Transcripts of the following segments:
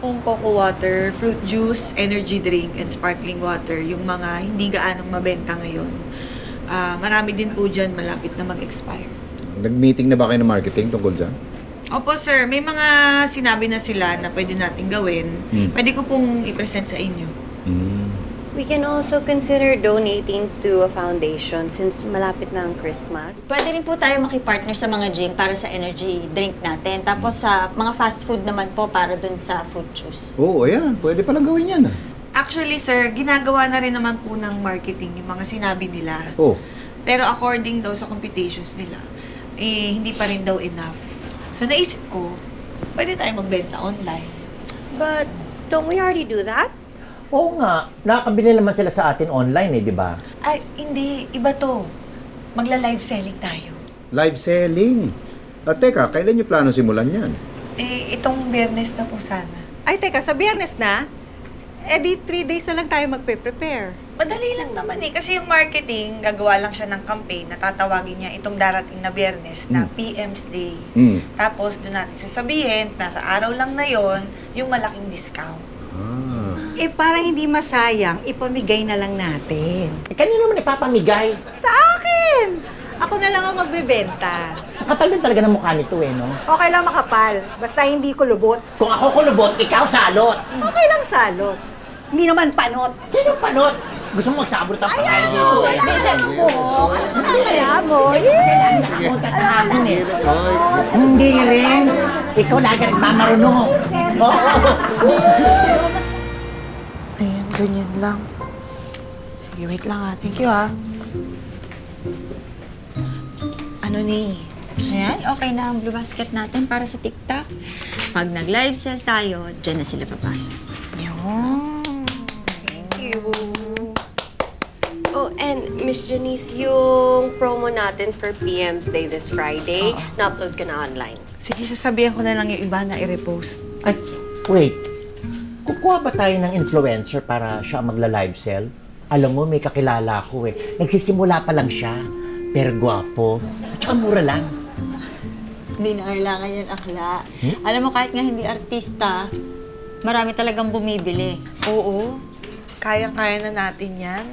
pong coco water, fruit juice, energy drink, and sparkling water. Yung mga hindi gaanong mabenta ngayon. Marami din po dyan malapit na mag-expire. Nag-meeting na ba kayo ng marketing tungkol dyan? Opo sir, may mga sinabi na sila na pwede natin gawin. Pwede ko pong i-present sa inyo. We can also consider donating to a foundation since malapit na ang Christmas. Pwede rin po tayo makipartner sa mga gym para sa energy drink natin. Tapos sa mga fast food naman po para dun sa fruit juice. Oo, ayan. Pwede palang gawin yan. Actually sir, ginagawa na rin naman po ng marketing yung mga sinabi nila. Oh. Pero according daw sa computations nila, hindi pa rin daw enough. So naisip ko, pwede tayo magbenta online. But don't we already do that? Oo nga, nakakabili naman sila sa atin online di ba? Ay, hindi. Iba to. Magla-live selling tayo. Live selling. At teka, kailan nyo plano simulan yan? Itong Biyernes na po sana. Ay, teka, sa Biyernes na? Di 3 days na lang tayo magpe-prepare. Madali lang naman kasi yung marketing, gagawa lang siya ng campaign na tatawagin niya itong darating na Biyernes na PM's Day. Tapos doon natin sasabihin, nasa araw lang na yon yung malaking discount. Para hindi masayang, ipamigay na lang natin. Kanino naman ipapamigay? Sa akin! Ako na lang ang magbebenta. Kapal din talaga ng mukha nito no? Okay lang makapal, basta hindi ko lubot. Kung ako kulubot, ikaw salot. Okay lang salot. Hindi naman panot. Sino panot? Gusto mo magsabot ang pakain mo? Alam mo, alam mo. Nakapunta sa akin Hindi rin. Ikaw lagi nagmamarunong. Ayan, ganyan lang. Sige, wait lang ha. Thank you ha. Ano ni? Ayan, okay na ang blue basket natin para sa TikTok. Pag nag-live sell tayo, dyan na sila papasok. Yun. Thank you. Oh, and Miss Janice, yung promo natin for PM's Day this Friday, na-upload ka na online. Sige, sasabihan ko na lang yung iba na i-repost. Ay, wait. Kukuha ba tayo ng influencer para siya magla-live sell? Alam mo, may kakilala ko Nagsisimula pa lang siya. Pero gwapo. At saka mura lang. Hindi na kailangan yan, akla. Alam mo, kahit nga hindi artista, marami talagang bumibili. Oo. Kayang-kaya na natin yan.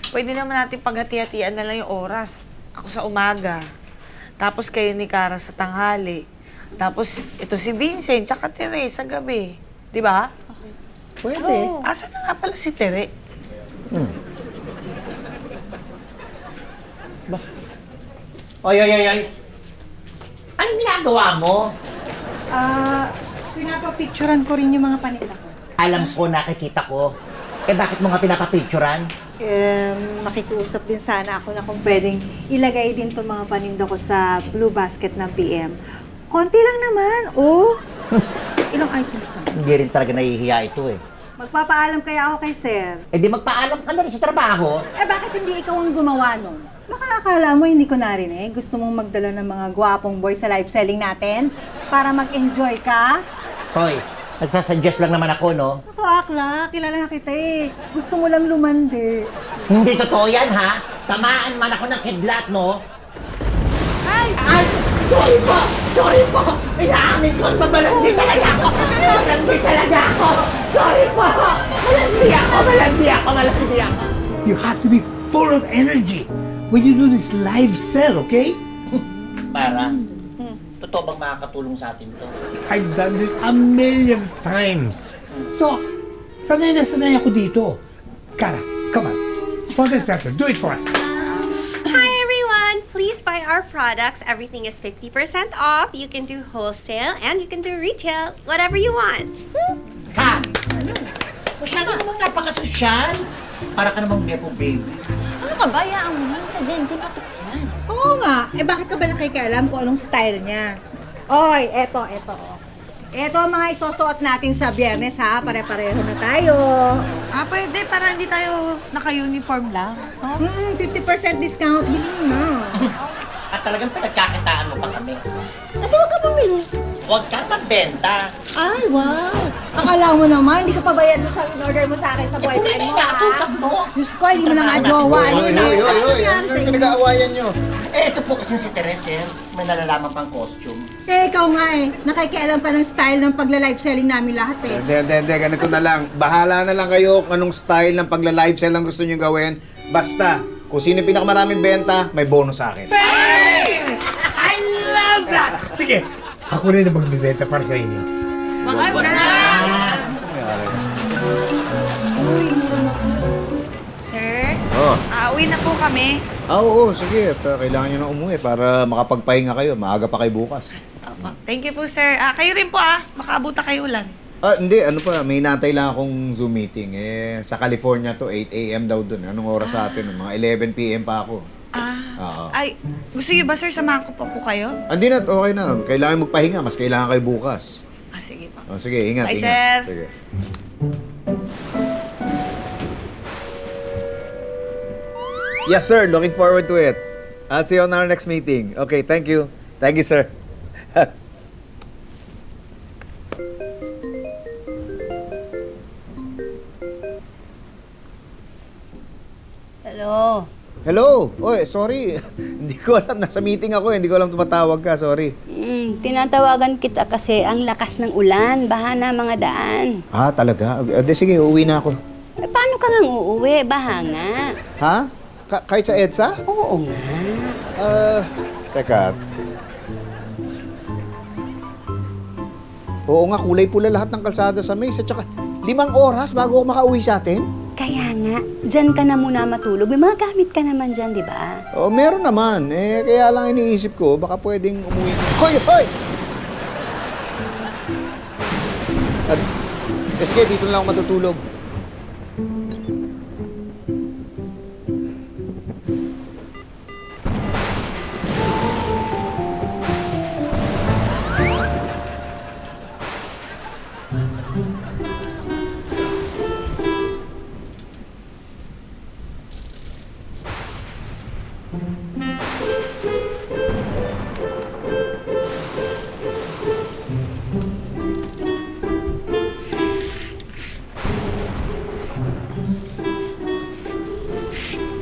Pwede naman natin paghati-hatian na lang yung oras. Ako sa umaga. Tapos kayo ni Cara sa tanghali. Tapos ito si Vincent, tsaka Tere sa gabi. Di ba? Pwede. Asa na nga pala si Tere? Oy. Anong ginagawa mo? Pinapapicturan ko rin yung mga paninda ko. Alam ko, nakikita ko. Bakit mo nga pinapapicturan? Makikiusap din sana ako na kung pwedeng ilagay din itong mga paninda ko sa blue basket ng PM. Konti lang naman, Ilang items lang. Hindi rin talaga nahihiya ito Magpapaalam kaya ako kay sir. Di magpaalam ka na rin sa trabaho. Bakit hindi ikaw ang gumawa nun? Baka akala mo hindi ko narinig. Gusto mong magdala ng mga gwapong boys sa live selling natin? Para mag-enjoy ka? Hoy, nagsasuggest lang naman ako, no? Ako, akla. Kilala na kita Gusto mo lang lumandi. Hindi totoo yan, ha? Tamaan man ako ng kidlat, no? Ay! Sorry po! Sorry po! Inaamin ko, mabalandi talaga ako! Mabalandi talaga ako! Sorry po! Malandi ako! You have to be full of energy when you do this live sell, okay? Para, totoo bang makakatulong sa atin to? I've done this a million times. So, sanay na sanay ako dito. Cara, come on. Front and center, do it for us. Hi everyone! Please buy our products. Everything is 50% off. You can do wholesale and you can do retail. Whatever you want. Ka! Masyado namang napaka-sosyal. Para ka namang nepo baby. Ano ka ba? Yaan mo na. Sa Gen Z, patok yan. Oo nga. Bakit ka ba nakikialam kung anong style niya? Oy, eto. Eto ang mga isusuot natin sa Biyernes, ha? Pare-pareho na tayo. Pwede. Para hindi tayo naka-uniform lang. 50% discount. Bilhin mo na. At talagang pinagkakitaan mo pa kami. Ate, huwag ka bumili. Huwag kang magbenta. Ay, wow. Akala mo naman, hindi ka pa bayad mo sa in-order mo sa akin sa boyfriend mo, ha? Mo. Diyos ko, hindi mo na nga jowa. Hoy! Ano pinag-aawayan nyo? Eh, ito po kasi si Teresa, may nalalaman pang costume. Eh, ikaw nga eh. Nakikialam ka ng style ng pagla-live selling namin lahat eh. Hindi, ganito na lang. Bahala na lang kayo kung anong style ng pagla-live sell ang gusto nyo gawin. Basta, kung sino yung pinakamaraming benta, may bonus sa akin. I love that! Sige, ako rin na magbibenta para sa inyo. Wag na! Sir, Oh. uwi na po kami. Oo, sige. At kailangan nyo na umuwi para makapagpahinga kayo. Maaga pa kayo bukas. Opo. Thank you po, sir. Kayo rin po makaabuta kayo ulan. Hindi. Ano pa, may natay lang akong Zoom meeting. Sa California to, 8 a.m. daw dun. Anong oras sa atin? Mga 11 p.m. pa ako. Oo. Ay, gusto niyo ba, sir, samahan ko pa po kayo? Hindi na, okay na. Kailangan magpahinga. Mas kailangan kayo bukas. Sige pa. Sige, ingat, Bye, ingat. sir. Sige. Yes, sir. Looking forward to it. I'll see you on our next meeting. Okay, thank you. Thank you, sir. Hello. Hello. Oy, sorry. Hindi ko alam. Nasa meeting ako. Hindi ko alam tumatawag ka. Sorry. Tinatawagan kita kasi ang lakas ng ulan. Baha na mga daan. Talaga? Sige, uuwi na ako. Paano ka nang uuwi? Baha nga. Ha? Kahit sa EDSA? Oo nga. Teka. Oo nga, kulay pula lahat ng kalsada sa Maze. At saka, 5 oras bago ako makauwi sa atin? Kaya nga, dyan ka na muna matulog. May mga gamit ka naman dyan, di ba? Meron naman. Kaya lang iniisip ko, baka pwedeng umuwi. Hoy! Sige, dito lang ako matutulog.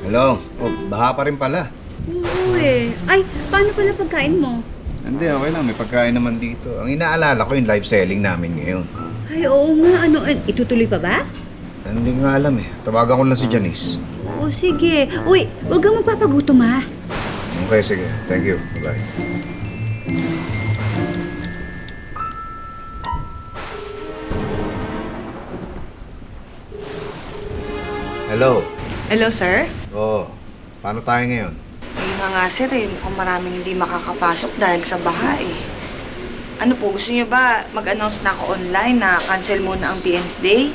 Hello? Baha pa rin pala. Oo eh. Ay, paano pala pagkain mo? Hindi, okay lang. May pagkain naman dito. Ang inaalala ko yung live selling namin ngayon. Ay, oo nga. Itutuloy pa ba? Hindi nga alam eh. Tawagan ko lang si Janice. Oo, sige. Uy, huwag kang magpapagutom ha. Okay, sige. Thank you. Bye. Hello. Hello, sir? Paano tayo ngayon? Ayun na nga, sir, mukhang maraming hindi makakapasok dahil sa baha Ano po, gusto niyo ba mag-announce na ako online na cancel muna ang PM's Day?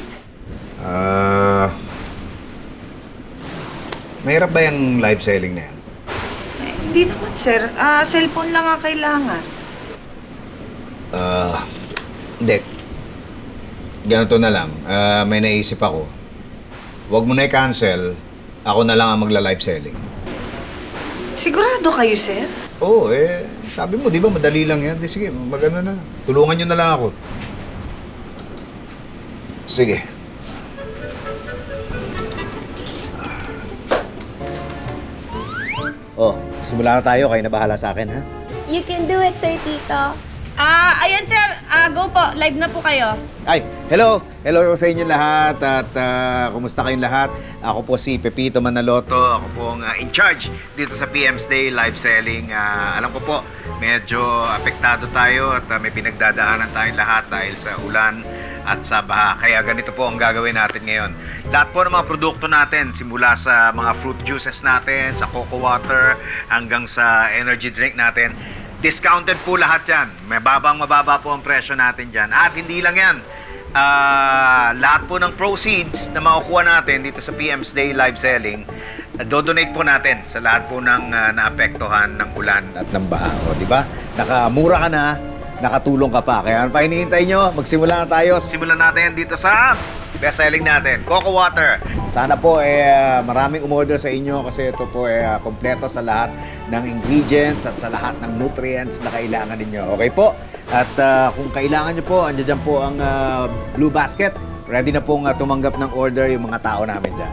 Mahirap ba yung live selling na yan? Hindi naman, sir. Cellphone lang ang kailangan. Hindi. Ganito na lang. May naisip ako. Huwag mo na i-cancel. Ako na lang ang magla-live selling. Sigurado kayo, sir? Oo, sabi mo, di ba, madali lang yan. Sige, mag-ano na. Tulungan nyo na lang ako. Sige. Simula na tayo. Kayo na bahala sa akin, ha? You can do it, Sir Tito. Ayan, sir. Go po. Live na po kayo. Ay, hello! Hello sa inyo lahat at kumusta kayong lahat? Ako po si Pepito Manaloto. Ako po ang in charge dito sa PM's Day Live Selling. Alam ko po, medyo apektado tayo at may pinagdadaanan tayong lahat dahil sa ulan at sa baha. Kaya ganito po ang gagawin natin ngayon. Lahat po ng mga produkto natin, simula sa mga fruit juices natin, sa cocoa water, hanggang sa energy drink natin, discounted po lahat yan. Mababa po ang presyo natin dyan. At hindi lang yan. Lahat po ng proceeds na makukuha natin dito sa PM's Day Live Selling, dodonate po natin sa lahat po ng naapektuhan ng ulan at ng baha. O, di ba? Nakamura ka na, nakatulong ka pa. Kaya ano pa hinihintay nyo? Magsimula na tayo. Simulan natin dito sa best selling natin, cocoa water. Sana po maraming umorder sa inyo kasi ito po kompleto sa lahat ng ingredients at sa lahat ng nutrients na kailangan ninyo. Okay po? At kung kailangan nyo po, andyan dyan po ang Blue Basket. Ready na pong tumanggap ng order yung mga tao namin dyan.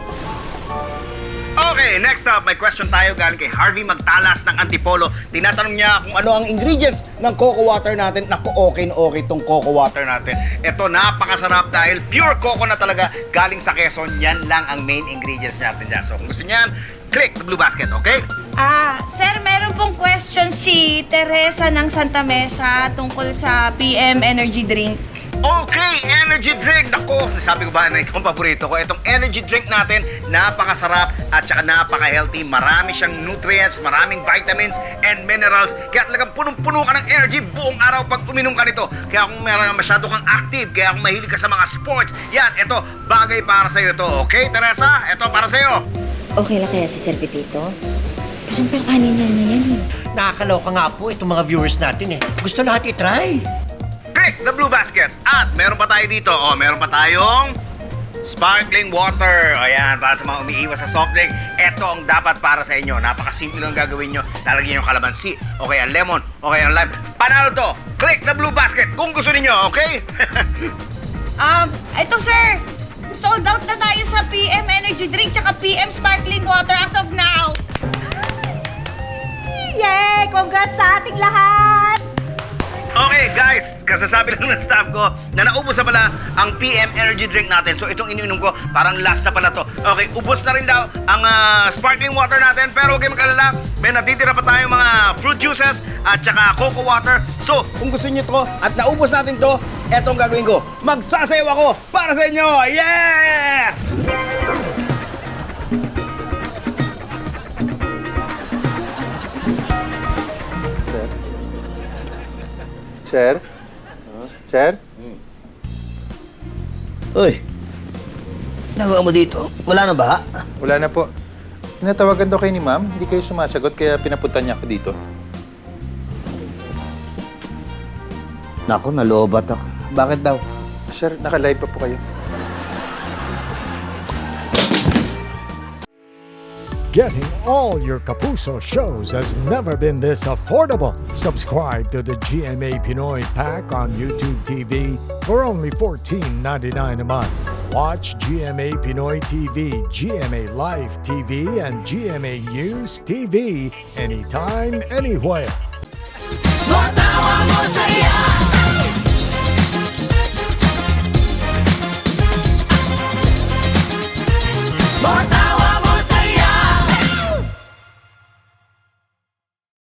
Okay, Okay, next up, may question tayo galing kay Harvey Magtalas ng Antipolo. Tinatanong niya kung ano ang ingredients ng coco water natin. Naku, okay na okay tong coco water natin. Ito, napakasarap dahil pure coco na talaga galing sa Quezon. Yan lang ang main ingredients natin dyan. So, kung gusto niyan, click the blue basket, okay? Sir, meron pong question si Teresa ng Santa Mesa tungkol sa PM Energy Drink. Okay, energy drink. Naku, sabi ko ba na itong paborito ko. Itong energy drink natin, napakasarap at saka napaka-healthy. Marami siyang nutrients, maraming vitamins and minerals. Kaya talagang punong-puno ka ng energy buong araw pag uminom ka nito. Kaya kung masyado kang active, kaya kung mahilig ka sa mga sports, yan, ito, bagay para sa'yo to. Okay, Teresa? Ito para sa'yo. Okay lang kaya si Sir Pepito? Parang kakanin na yan eh. Nakakaloka nga po itong mga viewers natin eh. Gusto lahat i-try. Click the blue basket. At meron pa tayo dito. Meron pa tayong sparkling water. Ayan, para sa mga umiiwas sa soft drink. Ito ang dapat para sa inyo. Napakasimple lang gagawin nyo. Lalagyan yung kalamansi, o kaya lemon, o kaya lime. Panalo to. Click the blue basket kung gusto niyo, okay? Ito sir, sold out na tayo sa PM Energy Drink tsaka PM Sparkling Water as of now. Yay! Congrats sa ating lahat! Okay, guys, kasasabi lang ng staff ko na naubos na pala ang PM Energy Drink natin. So, itong iniinom ko, parang last na pala to. Okay, ubos na rin daw ang sparkling water natin. Pero huwag kayong mag-alala, may natitira pa tayong mga fruit juices at saka coco water. So, kung gusto niyo to at naubos natin to, eto ang gagawin ko. Magsasayaw ako para sa inyo! Yeah! Sir? Sir? Uy, nagawa mo dito? Wala na ba? Wala na po. Tinatawagan daw kayo ni ma'am, hindi kayo sumasagot kaya pinapunta niya ako dito. Naku, nalobat ako. Bakit daw? Sir, naka-live pa po kayo. Getting all your Kapuso shows has never been this affordable. Subscribe to the GMA Pinoy Pack on YouTube TV for only $14.99 a month. Watch GMA Pinoy TV, GMA Live TV, and GMA News TV anytime, anywhere. Matawa mo saya.